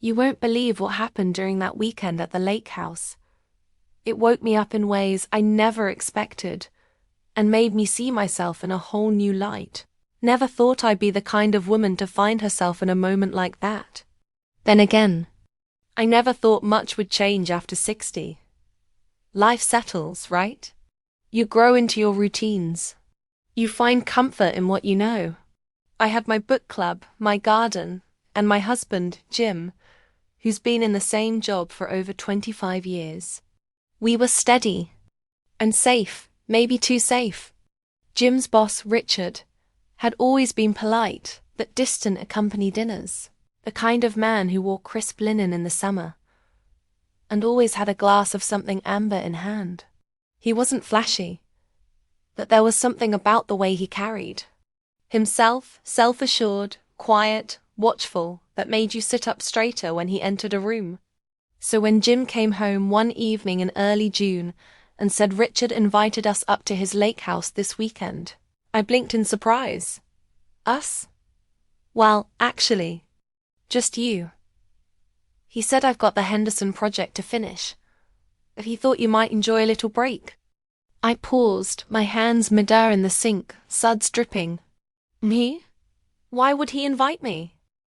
You won't believe what happened during that weekend at the lakehouse. It woke me up in ways I never expected, and made me see myself in a whole new light. Never thought I'd be the kind of woman to find herself in a moment like that. Then again, I never thought much would change after 60. Life settles, right? You grow into your routines. You find comfort in what you know. I had my book club, my garden, and my husband, Jim, who's been in the same job for over 25 years. We were steady and safe, maybe too safe. Jim's boss, Richard, had always been polite but distant at company dinners, the kind of man who wore crisp linen in the summer and always had a glass of something amber in hand. He wasn't flashy, but there was something about the way he carried himself, self-assured, quiet, watchful, that made you sit up straighter when he entered a room. So when Jim came home one evening in early June and said Richard invited us up to his lake house this weekend, I blinked in surprise. Us? Well, actually, just you. He said I've got the Henderson project to finish, but he thought you might enjoy a little break. I paused, my hands mid-air in the sink, suds dripping. Me? Why would he invite me?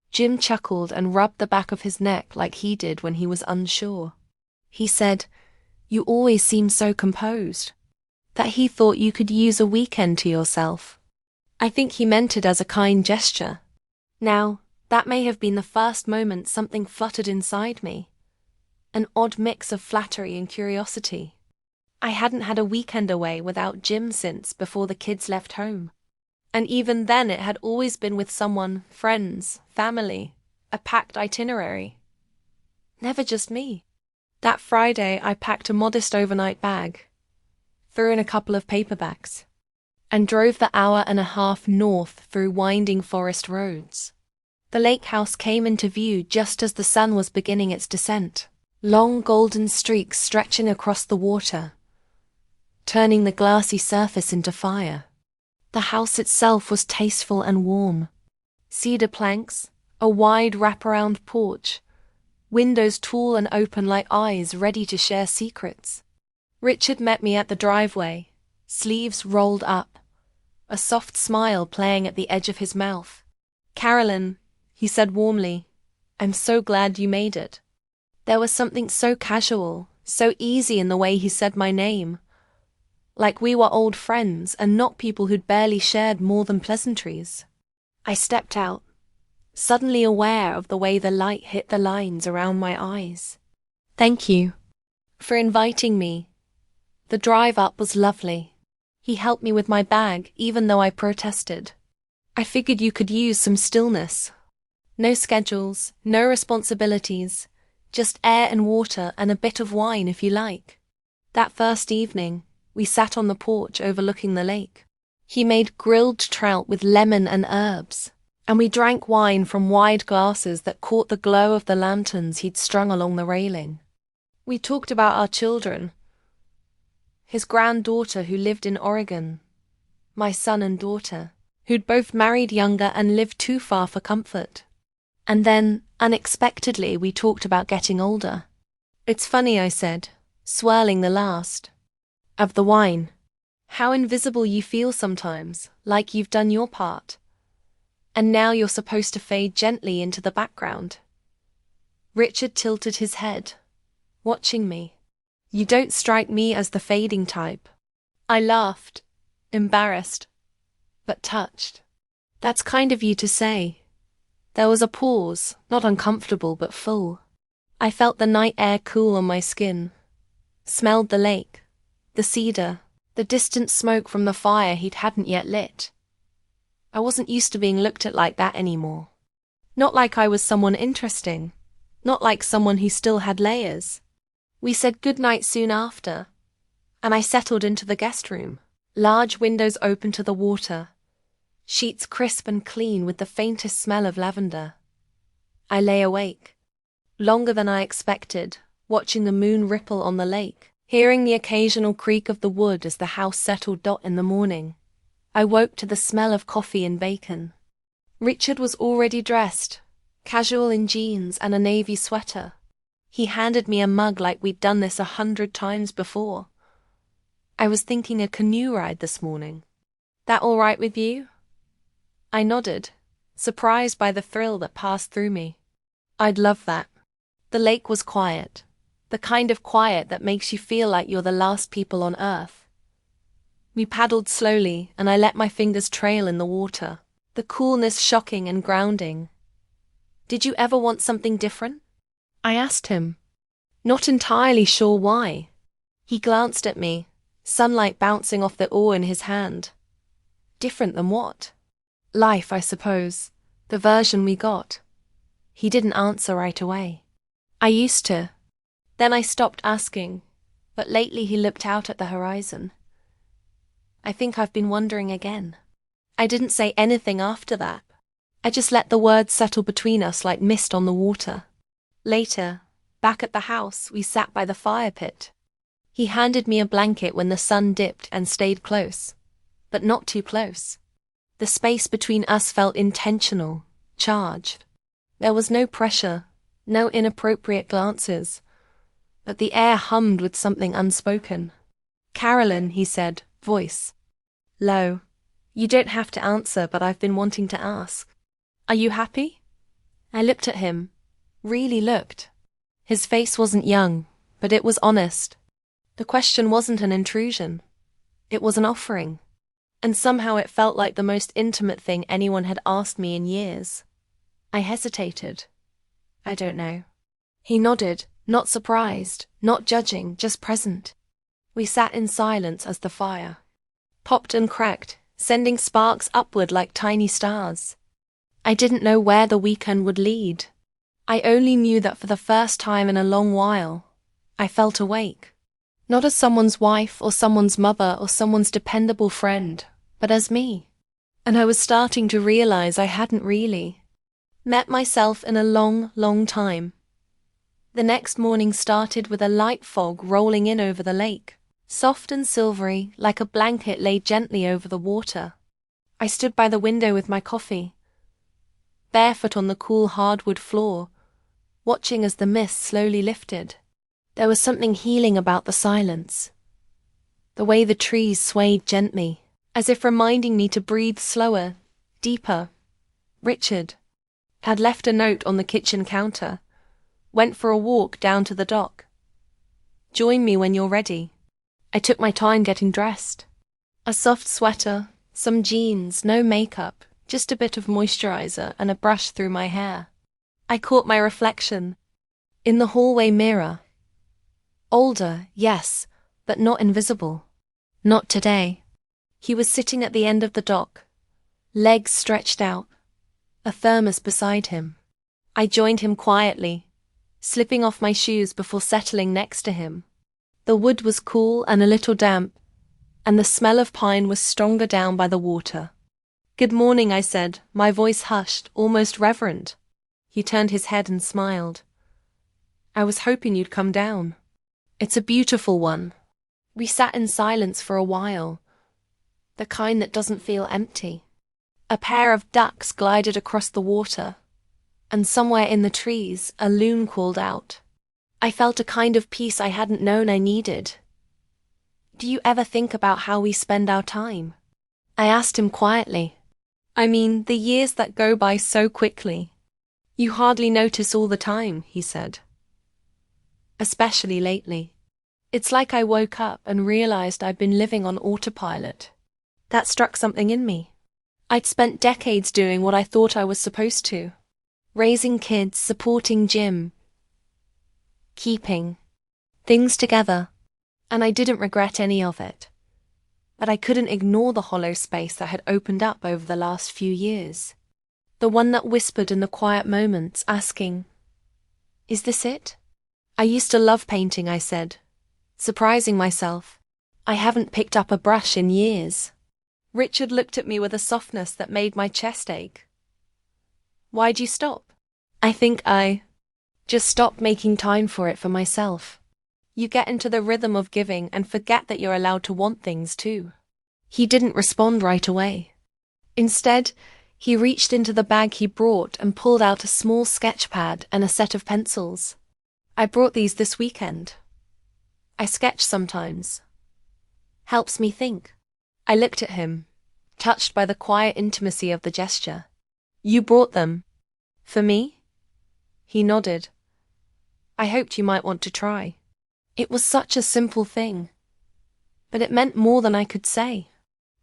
Jim chuckled and rubbed the back of his neck like he did when he was unsure. He said, "You always seem so composed," that he thought you could use a weekend to yourself. I think he meant it as a kind gesture. Now, that may have been the first moment something fluttered inside me. An odd mix of flattery and curiosity. I hadn't had a weekend away without Jim since before the kids left home. And even then it had always been with someone, friends, family, a packed itinerary. Never just me. That Friday I packed a modest overnight bag, threw in a couple of paperbacks, and drove the hour and a half north through winding forest roads. The lake house came into view just as the sun was beginning its descent, long golden streaks stretching across the water, turning the glassy surface into fire. The house itself was tasteful and warm. Cedar planks, a wide wraparound porch, windows tall and open like eyes ready to share secrets. Richard met me at the driveway, sleeves rolled up, a soft smile playing at the edge of his mouth. "Carolyn," he said warmly, "I'm so glad you made it." There was something so casual, so easy in the way he said my name, like we were old friends and not people who'd barely shared more than pleasantries. I stepped out, suddenly aware of the way the light hit the lines around my eyes. "Thank you for inviting me. The drive up was lovely." He helped me with my bag, even though I protested. "I figured you could use some stillness. No schedules, no responsibilities, just air and water and a bit of wine if you like." That first evening, we sat on the porch overlooking the lake. He made grilled trout with lemon and herbs, and we drank wine from wide glasses that caught the glow of the lanterns he'd strung along the railing. We talked about our children, his granddaughter who lived in Oregon, my son and daughter, who'd both married younger and lived too far for comfort. And then, unexpectedly, we talked about getting older. "It's funny," I said, swirling the last of the wine, "how invisible you feel sometimes, like you've done your part, and now you're supposed to fade gently into the background." Richard tilted his head, watching me. "You don't strike me as the fading type." I laughed, embarrassed, but touched. "That's kind of you to say." There was a pause, not uncomfortable but full. I felt the night air cool on my skin, smelled the lake, the cedar, the distant smoke from the fire he hadn't yet lit. I wasn't used to being looked at like that anymore. Not like I was someone interesting, not like someone who still had layers. We said goodnight soon after, and I settled into the guest room. Large windows open to the water, sheets crisp and clean with the faintest smell of lavender. I lay awake, longer than I expected, watching the moon ripple on the lake, hearing the occasional creak of the wood as the house settled in the morning. I woke to the smell of coffee and bacon. Richard was already dressed, casual in jeans and a navy sweater. He handed me a mug like we'd done this 100 times before. I was thinking a canoe ride this morning. That all right with you? I nodded, surprised by the thrill that passed through me. I'd love that. The lake was quiet, the kind of quiet that makes you feel like you're the last people on Earth. We paddled slowly, and I let my fingers trail in the water, the coolness shocking and grounding. Did you ever want something different? I asked him, not entirely sure why. He glanced at me, sunlight bouncing off the oar in his hand. Different than what? Life, I suppose, the version we got. He didn't answer right away. I used to. Then I stopped asking, but lately he looked out at the horizon. I think I've been wondering again. I didn't say anything after that. I just let the words settle between us like mist on the water. Later, back at the house, we sat by the fire pit. He handed me a blanket when the sun dipped and stayed close, but not too close. The space between us felt intentional, charged. There was no pressure, no inappropriate glances, but the air hummed with something unspoken. Carolyn, he said, voice low. You don't have to answer, but I've been wanting to ask. Are you happy? I looked at him, really looked. His face wasn't young, but it was honest. The question wasn't an intrusion. It was an offering. And somehow it felt like the most intimate thing anyone had asked me in years. I hesitated. I don't know. He nodded, not surprised, not judging, just present. We sat in silence as the fire popped and cracked, sending sparks upward like tiny stars. I didn't know where the weekend would lead. I only knew that for the first time in a long while, I felt awake. Not as someone's wife or someone's mother or someone's dependable friend, but as me. And I was starting to realize I hadn't really met myself in a long, long time. The next morning started with a light fog rolling in over the lake, soft and silvery, like a blanket laid gently over the water. I stood by the window with my coffee, barefoot on the cool hardwood floor, watching as the mist slowly lifted. There was something healing about the silence, the way the trees swayed gently, as if reminding me to breathe slower, deeper. Richard had left a note on the kitchen counter. Went for a walk down to the dock. Join me when you're ready. I took my time getting dressed. A soft sweater, some jeans, no makeup, just a bit of moisturizer and a brush through my hair. I caught my reflection in the hallway mirror. Older, yes, but not invisible. Not today. He was sitting at the end of the dock, legs stretched out, a thermos beside him. I joined him quietly, slipping off my shoes before settling next to him. The wood was cool and a little damp, and the smell of pine was stronger down by the water. Good morning, I said, my voice hushed, almost reverent. He turned his head and smiled. I was hoping you'd come down. It's a beautiful one. We sat in silence for a while, the kind that doesn't feel empty. A pair of ducks glided across the water, and somewhere in the trees a loon called out. I felt a kind of peace I hadn't known I needed. Do you ever think about how we spend our time? I asked him quietly. I mean, the years that go by so quickly. You hardly notice all the time, he said. Especially lately. It's like I woke up and realized I'd been living on autopilot. That struck something in me. I'd spent decades doing what I thought I was supposed to. Raising kids, supporting Jim, keeping things together, and I didn't regret any of it. But I couldn't ignore the hollow space that had opened up over the last few years. The one that whispered in the quiet moments, asking, "Is this it?" I used to love painting, I said, surprising myself. I haven't picked up a brush in years. Richard looked at me with a softness that made my chest ache. Why'd you stop? I think I just stopped making time for it for myself. You get into the rhythm of giving and forget that you're allowed to want things too. He didn't respond right away. Instead, He reached into the bag he brought and pulled out a small sketch pad and a set of pencils. I brought these this weekend. I sketch sometimes. Helps me think. I looked at him, touched by the quiet intimacy of the gesture. You brought them? For me? He nodded. I hoped you might want to try. It was such a simple thing, but it meant more than I could say.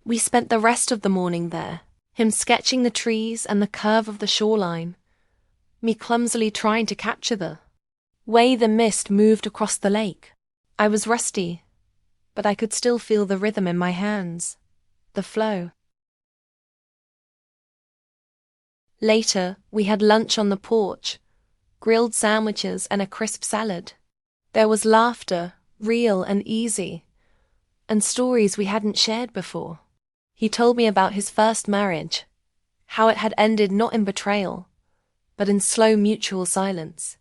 We spent the rest of the morning there, him sketching the trees and the curve of the shoreline, me clumsily trying to capture the way the mist moved across the lake. I was rusty, but I could still feel the rhythm in my hands, the flow. Later, we had lunch on the porch, grilled sandwiches and a crisp salad. There was laughter, real and easy, and stories we hadn't shared before. He told me about his first marriage, how it had ended not in betrayal, but in slow mutual silence.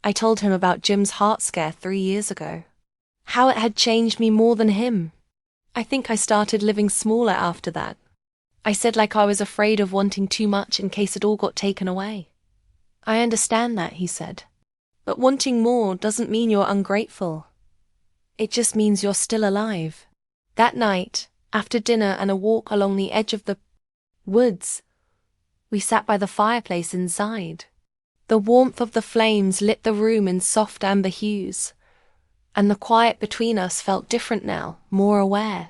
I told him about Jim's heart scare 3 years ago, how it had changed me more than him. I think I started living smaller after that. I said like I was afraid of wanting too much in case it all got taken away. I understand that, he said. But wanting more doesn't mean you're ungrateful. It just means you're still alive. That night, after dinner and a walk along the edge of the woods, we sat by the fireplace inside. The warmth of the flames lit the room in soft amber hues, and the quiet between us felt different now, more aware.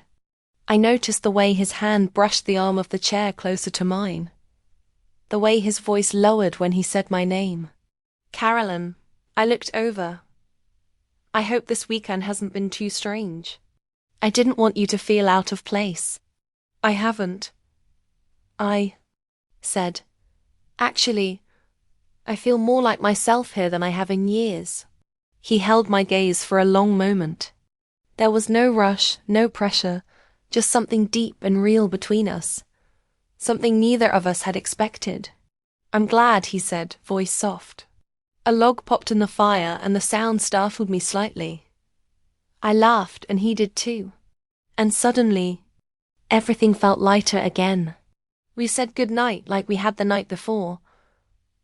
I noticed the way his hand brushed the arm of the chair closer to mine, the way his voice lowered when he said my name. Carolyn. I looked over. I hope this weekend hasn't been too strange. I didn't want you to feel out of place. I haven't. I said, actually, I feel more like myself here than I have in years. He held my gaze for a long moment. There was no rush, no pressure, just something deep and real between us. Something neither of us had expected. I'm glad, he said, voice soft. A log popped in the fire and the sound startled me slightly. I laughed and he did too. And suddenly, everything felt lighter again. We said goodnight like we had the night before,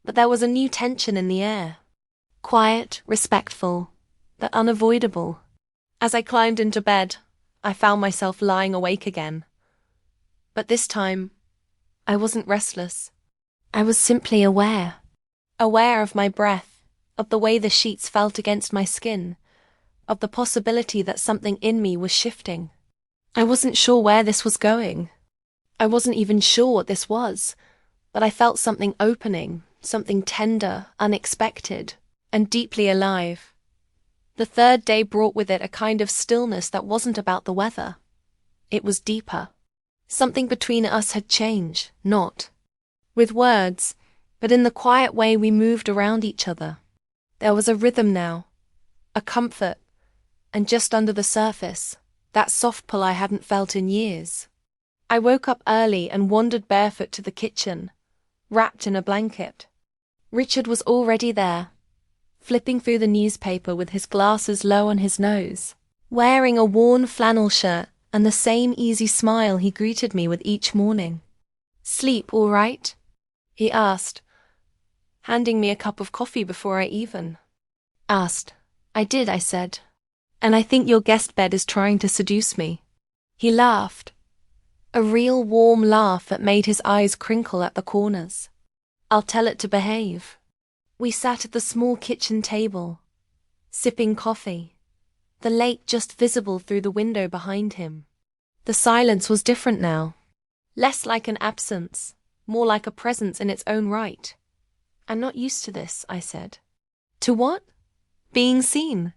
but there was a new tension in the air. Quiet, respectful, but unavoidable. As I climbed into bed, I found myself lying awake again. But this time, I wasn't restless. I was simply aware. Aware of my breath, of the way the sheets felt against my skin, of the possibility that something in me was shifting. I wasn't sure where this was going. I wasn't even sure what this was, but I felt something opening, something tender, unexpected, and deeply alive. The third day brought with it a kind of stillness that wasn't about the weather. It was deeper. Something between us had changed, not with words, but in the quiet way we moved around each other. There was a rhythm now, a comfort, and just under the surface, that soft pull I hadn't felt in years. I woke up early and wandered barefoot to the kitchen, wrapped in a blanket. Richard was already there, flipping through the newspaper with his glasses low on his nose, wearing a worn flannel shirt and the same easy smile he greeted me with each morning. "Sleep all right?" he asked, handing me a cup of coffee before I even asked. "I did," I said. "And I think your guest bed is trying to seduce me." He laughed, a real warm laugh that made his eyes crinkle at the corners. "I'll tell it to behave." We sat at the small kitchen table, sipping coffee, the lake just visible through the window behind him. The silence was different now, less like an absence, more like a presence in its own right. "I'm not used to this," I said. "To what?" "Being seen.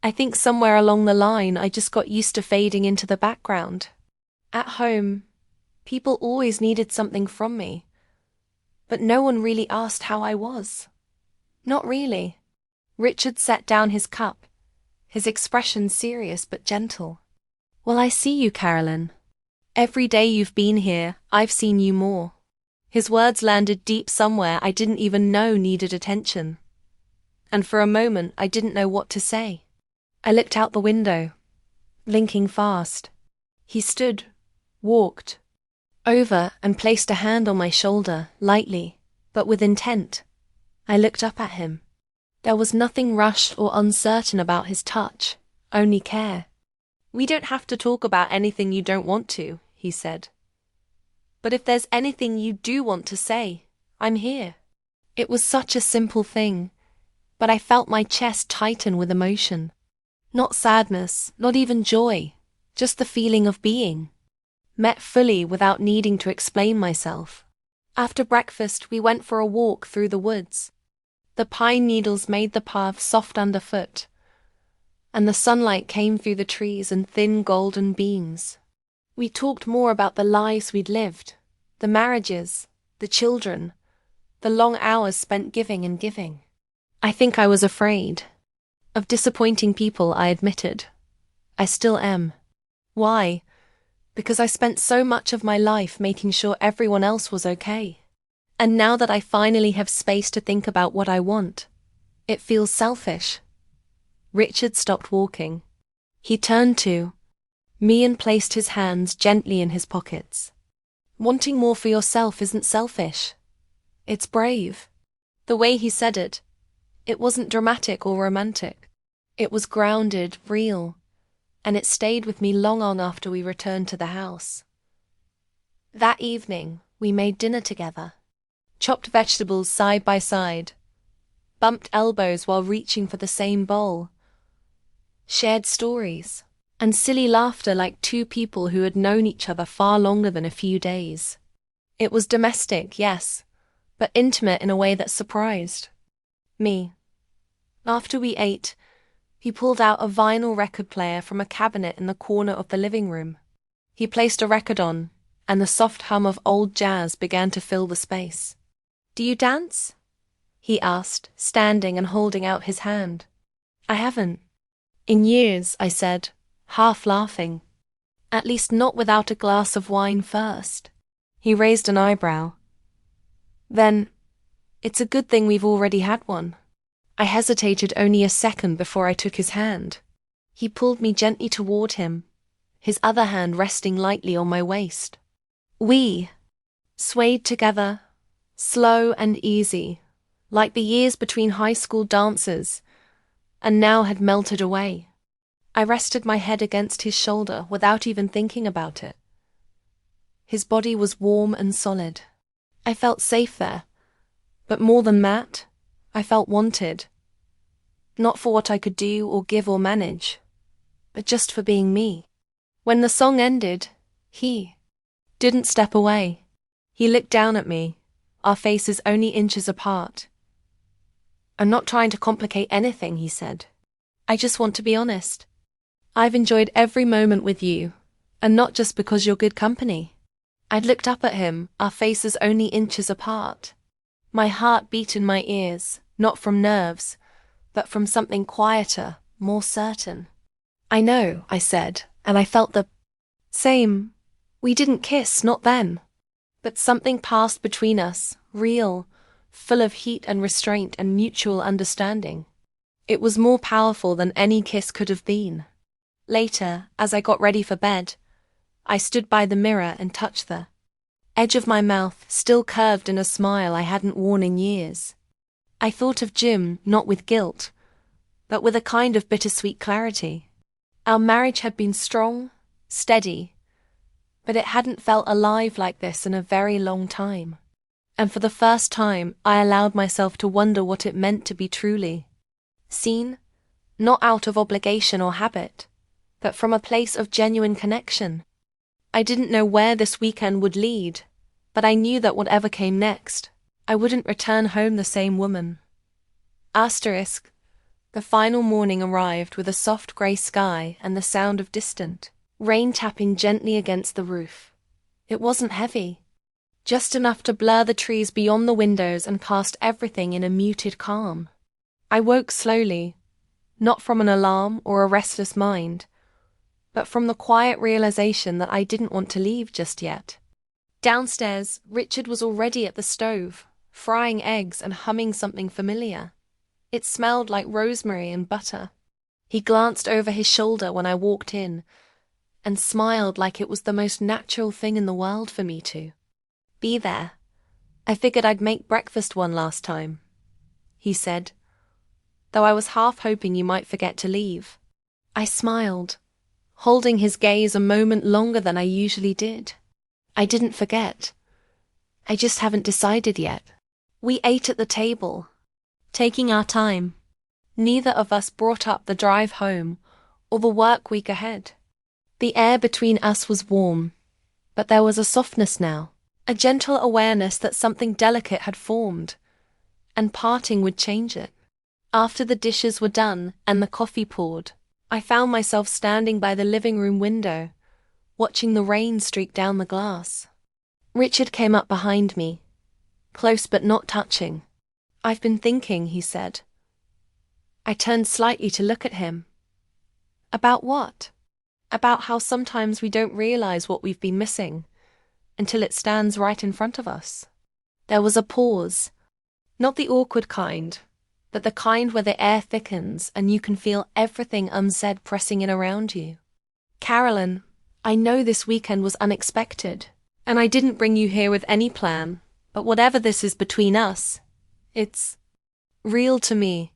I think somewhere along the line I just got used to fading into the background. At home, people always needed something from me, but no one really asked how I was. Not really." Richard set down his cup, his expression serious but gentle. "Well, I see you, Carolyn. Every day you've been here, I've seen you more." His words landed deep somewhere I didn't even know needed attention. And for a moment I didn't know what to say. I looked out the window, blinking fast. He stood, walked, over and placed a hand on my shoulder, lightly, but with intent. I looked up at him. There was nothing rushed or uncertain about his touch, only care. "We don't have to talk about anything you don't want to," he said. "But if there's anything you do want to say, I'm here." It was such a simple thing, but I felt my chest tighten with emotion. Not sadness, not even joy, just the feeling of being. Met fully without needing to explain myself. After breakfast, we went for a walk through the woods. The pine needles made the path soft underfoot, and the sunlight came through the trees in thin golden beams. We talked more about the lives we'd lived, the marriages, the children, the long hours spent giving and giving. I think I was afraid of disappointing people, I admitted. I still am. Why? Because I spent so much of my life making sure everyone else was okay. And now that I finally have space to think about what I want, it feels selfish. Richard stopped walking. He turned to me and placed his hands gently in his pockets. Wanting more for yourself isn't selfish. It's brave. The way he said it, it wasn't dramatic or romantic. It was grounded, real, and it stayed with me long after we returned to the house. That evening, we made dinner together. Chopped vegetables side by side, bumped elbows while reaching for the same bowl, shared stories, and silly laughter like two people who had known each other far longer than a few days. It was domestic, yes, but intimate in a way that surprised me. After we ate, he pulled out a vinyl record player from a cabinet in the corner of the living room. He placed a record on, and the soft hum of old jazz began to fill the space. "Do you dance?" he asked, standing and holding out his hand. "I haven't. In years," I said, half laughing. "At least not without a glass of wine first." He raised an eyebrow. "Then, it's a good thing we've already had one." I hesitated only a second before I took his hand. He pulled me gently toward him, his other hand resting lightly on my waist. We swayed together, slow and easy, like the years between high school dances, and now had melted away. I rested my head against his shoulder without even thinking about it. His body was warm and solid. I felt safe there, but more than that, I felt wanted. Not for what I could do or give or manage, but just for being me. When the song ended, he didn't step away. He looked down at me, our faces only inches apart. "I'm not trying to complicate anything," he said. "I just want to be honest. I've enjoyed every moment with you, and not just because you're good company." I'd looked up at him, our faces only inches apart. My heart beat in my ears, not from nerves, but from something quieter, more certain. "I know," I said, and I felt the same. We didn't kiss, not then. But something passed between us, real, full of heat and restraint and mutual understanding. It was more powerful than any kiss could have been. Later, as I got ready for bed, I stood by the mirror and touched the edge of my mouth, still curved in a smile I hadn't worn in years. I thought of Jim, not with guilt, but with a kind of bittersweet clarity. Our marriage had been strong, steady, but it hadn't felt alive like this in a very long time. And for the first time, I allowed myself to wonder what it meant to be truly seen, not out of obligation or habit, but from a place of genuine connection. I didn't know where this weekend would lead, but I knew that whatever came next, I wouldn't return home the same woman. Asterisk. The final morning arrived with a soft grey sky and the sound of distant rain tapping gently against the roof. It wasn't heavy, just enough to blur the trees beyond the windows and cast everything in a muted calm. I woke slowly, not from an alarm or a restless mind, but from the quiet realization that I didn't want to leave just yet. Downstairs, Richard was already at the stove, frying eggs and humming something familiar. It smelled like rosemary and butter. He glanced over his shoulder when I walked in, and smiled like it was the most natural thing in the world for me to be there. I figured I'd make breakfast one last time, he said, though I was half hoping you might forget to leave. I smiled, holding his gaze a moment longer than I usually did. I didn't forget. I just haven't decided yet. We ate at the table, taking our time. Neither of us brought up the drive home or the work week ahead. The air between us was warm, but there was a softness now, a gentle awareness that something delicate had formed, and parting would change it. After the dishes were done and the coffee poured, I found myself standing by the living room window, watching the rain streak down the glass. Richard came up behind me, close but not touching. "I've been thinking," he said. I turned slightly to look at him. About what? About how sometimes we don't realize what we've been missing until it stands right in front of us. There was a pause, not the awkward kind, but the kind where the air thickens and you can feel everything unsaid pressing in around you. "Carolyn, I know this weekend was unexpected, and I didn't bring you here with any plan, but whatever this is between us, it's real to me."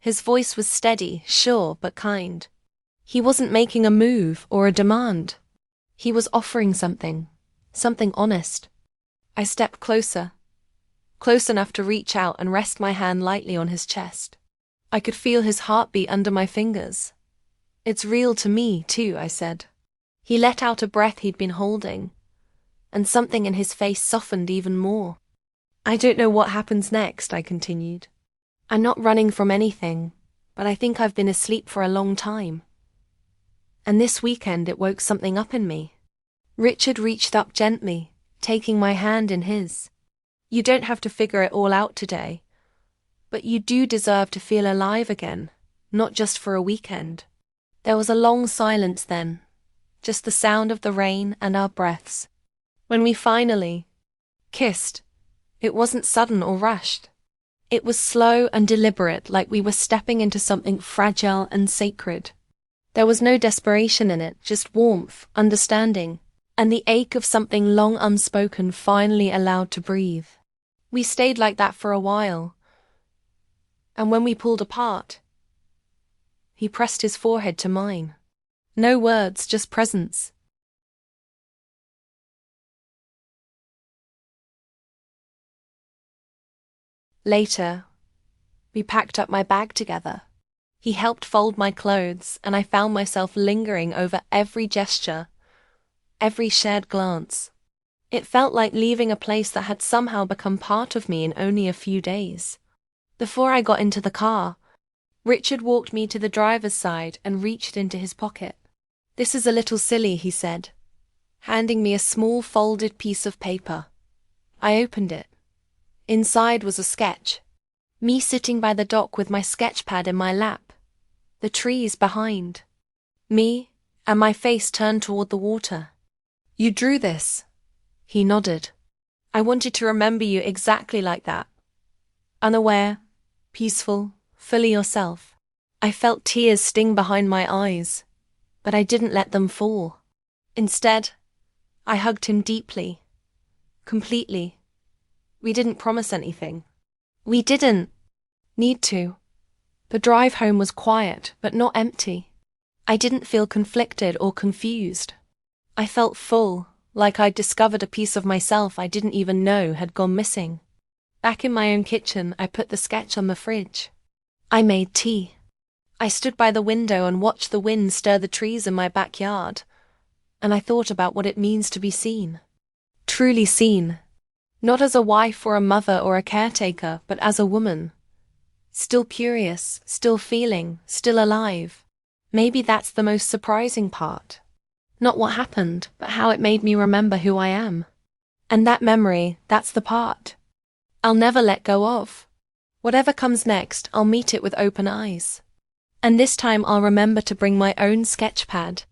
His voice was steady, sure, but kind. He wasn't making a move or a demand. He was offering something honest. I stepped closer, close enough to reach out and rest my hand lightly on his chest. I could feel his heartbeat under my fingers. "It's real to me, too," I said. He let out a breath he'd been holding, and something in his face softened even more. "I don't know what happens next," I continued. "I'm not running from anything, but I think I've been asleep for a long time. And this weekend it woke something up in me." Richard reached up gently, taking my hand in his. "You don't have to figure it all out today, but you do deserve to feel alive again, not just for a weekend." There was a long silence then, just the sound of the rain and our breaths. When we finally kissed, it wasn't sudden or rushed. It was slow and deliberate, like we were stepping into something fragile and sacred. There was no desperation in it, just warmth, understanding, and the ache of something long unspoken finally allowed to breathe. We stayed like that for a while, and when we pulled apart, he pressed his forehead to mine. No words, just presence. Later, we packed up my bag together. He helped fold my clothes, and I found myself lingering over every gesture, every shared glance. It felt like leaving a place that had somehow become part of me in only a few days. Before I got into the car, Richard walked me to the driver's side and reached into his pocket. "This is a little silly," he said, handing me a small folded piece of paper. I opened it. Inside was a sketch. Me sitting by the dock with my sketch pad in my lap. The trees behind. Me, and my face turned toward the water. "You drew this?" He nodded. "I wanted to remember you exactly like that. Unaware, peaceful, fully yourself." I felt tears sting behind my eyes, but I didn't let them fall. Instead, I hugged him deeply, completely. We didn't promise anything. We didn't need to. The drive home was quiet, but not empty. I didn't feel conflicted or confused. I felt full, like I'd discovered a piece of myself I didn't even know had gone missing. Back in my own kitchen, I put the sketch on the fridge. I made tea. I stood by the window and watched the wind stir the trees in my backyard, and I thought about what it means to be seen. Truly seen. Not as a wife or a mother or a caretaker, but as a woman. Still curious, still feeling, still alive. Maybe that's the most surprising part. Not what happened, but how it made me remember who I am. And that memory, that's the part I'll never let go of. Whatever comes next, I'll meet it with open eyes. And this time I'll remember to bring my own sketch pad